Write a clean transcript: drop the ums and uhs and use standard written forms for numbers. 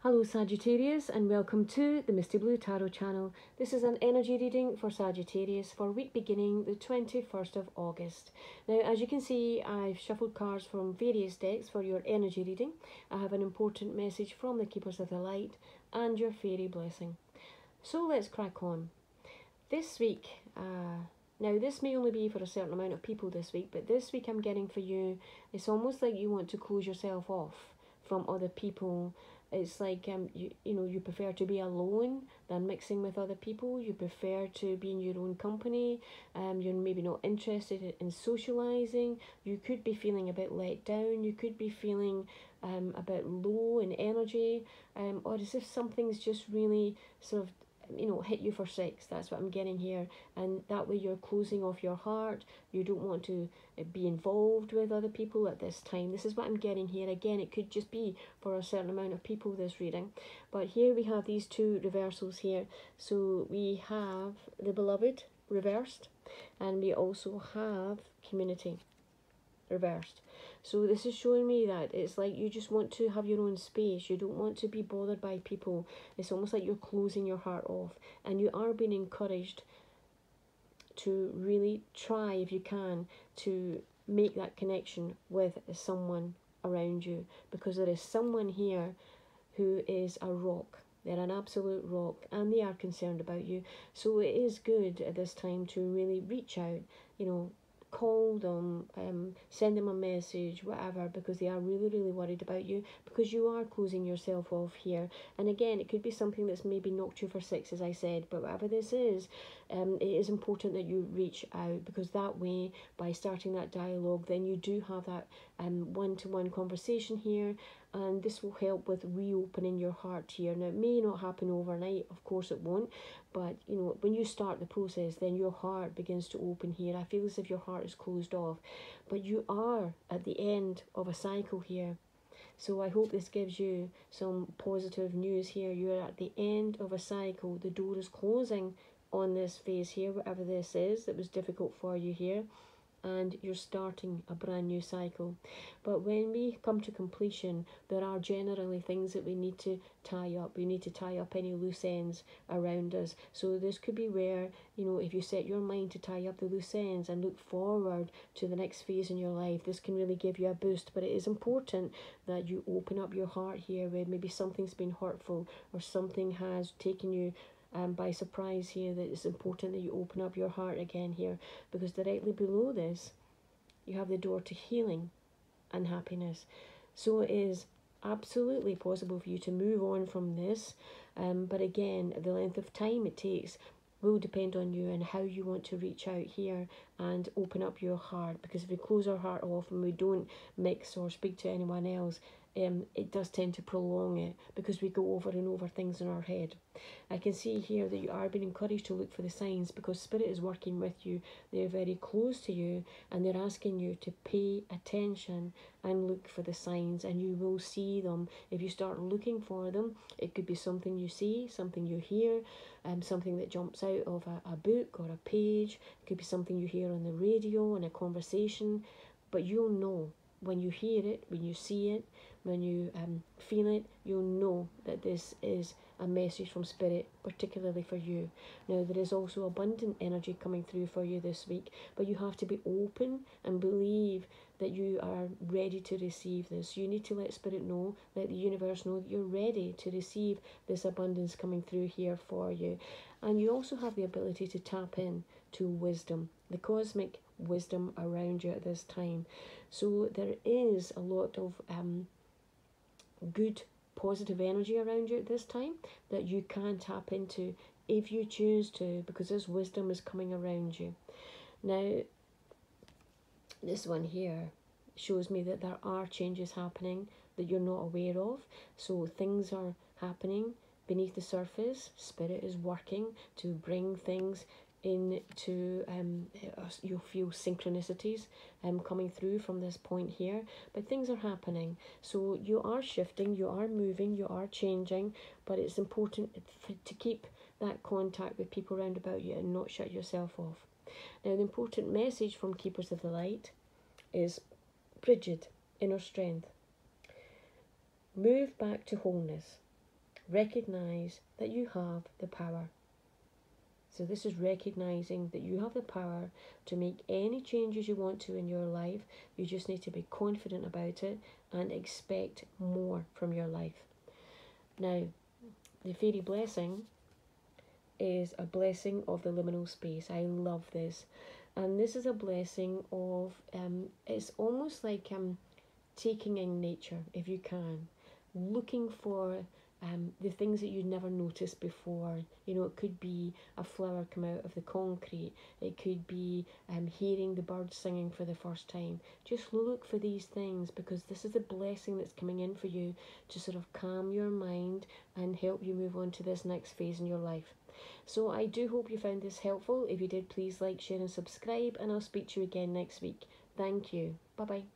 Hello Sagittarius and welcome to the Misty Blue Tarot channel. This is an energy reading for Sagittarius for week beginning the 21st of August. Now as you can see, I've shuffled cards from various decks for your energy reading. I have an important message from the Keepers of the Light and your fairy blessing. So let's crack on. This week, now this may only be for a certain amount of people this week, but this week I'm getting for you, it's almost like you want to close yourself off from other people. It's like you prefer to be alone than mixing with other people. You prefer to be in your own company. You're maybe not interested in socializing. You could be feeling a bit let down. You could be feeling a bit low in energy, or as if something's just really sort of hit you for six. That's what I'm getting here. And that way you're closing off your heart. You don't want to be involved with other people at this time. This is what I'm getting here. Again, it could just be for a certain amount of people, this reading. But here we have these two reversals here. So we have the Beloved reversed, and we also have Community reversed. So this is showing me that it's like you just want to have your own space. You don't want to be bothered by people. It's almost like you're closing your heart off, and you are being encouraged to really try, if you can, to make that connection with someone around you, because there is someone here who is a rock. They're an absolute rock, and they are concerned about you. So it is good at this time to really reach out, call them, send them a message, whatever, because they are really worried about you, because you are closing yourself off here. And again, it could be something that's maybe knocked you for six, as I said, but whatever this is, it is important that you reach out, because that way, by starting that dialogue, then you do have that one-to-one conversation here, and this will help with reopening your heart here. Now, it may not happen overnight, of course it won't, but when you start the process, then your heart begins to open here. I feel as if your heart is closed off, but you are at the end of a cycle here. So I hope this gives you some positive news here. You're at the end of a cycle. The door is closing on this phase here, whatever this is that was difficult for you here, and you're starting a brand new cycle. But when we come to completion, there are generally things that we need to tie up. We need to tie up any loose ends around us. So this could be where, if you set your mind to tie up the loose ends and look forward to the next phase in your life, this can really give you a boost. But it is important that you open up your heart here, where maybe something's been hurtful or something has taken you by surprise here, that it's important that you open up your heart again here, because directly below this you have the door to healing and happiness. So it is absolutely possible for you to move on from this, but again, the length of time it takes will depend on you and how you want to reach out here and open up your heart. Because if we close our heart off and we don't mix or speak to anyone else, it does tend to prolong it, because we go over and over things in our head. I can see here that you are being encouraged to look for the signs, because Spirit is working with you. They're very close to you, and they're asking you to pay attention and look for the signs, and you will see them. If you start looking for them, it could be something you see, something you hear, something that jumps out of a book or a page. It could be something you hear on the radio in a conversation, but you'll know when you hear it, when you see it, when you feel it, you'll know that this is a message from Spirit, particularly for you. Now, there is also abundant energy coming through for you this week, but you have to be open and believe that you are ready to receive this. You need to let Spirit know, let the universe know that you're ready to receive this abundance coming through here for you. And you also have the ability to tap in to wisdom, the cosmic wisdom around you at this time. So there is a lot of good positive energy around you at this time that you can tap into if you choose to, because this wisdom is coming around you. Now, this one here shows me that there are changes happening that you're not aware of. So things are happening beneath the surface. Spirit is working to bring things into you'll feel synchronicities coming through from this point here, but things are happening. So you are shifting, you are moving, you are changing, but it's important to keep that contact with people around about you and not shut yourself off. Now, the important message from Keepers of the Light is Bridget, inner strength. Move back to wholeness. Recognize that you have the power. So this is recognizing that you have the power to make any changes you want to in your life. You just need to be confident about it and expect more from your life. Now, the fairy blessing is a blessing of the liminal space. I love this. And this is a blessing of, it's almost like taking in nature, if you can. Looking for the things that you never noticed before. You know, it could be a flower come out of the concrete. It could be hearing the birds singing for the first time. Just look for these things, because this is a blessing that's coming in for you to sort of calm your mind and help you move on to this next phase in your life. So I do hope you found this helpful. If you did, please like, share and subscribe, and I'll speak to you again next week. Thank you. Bye bye.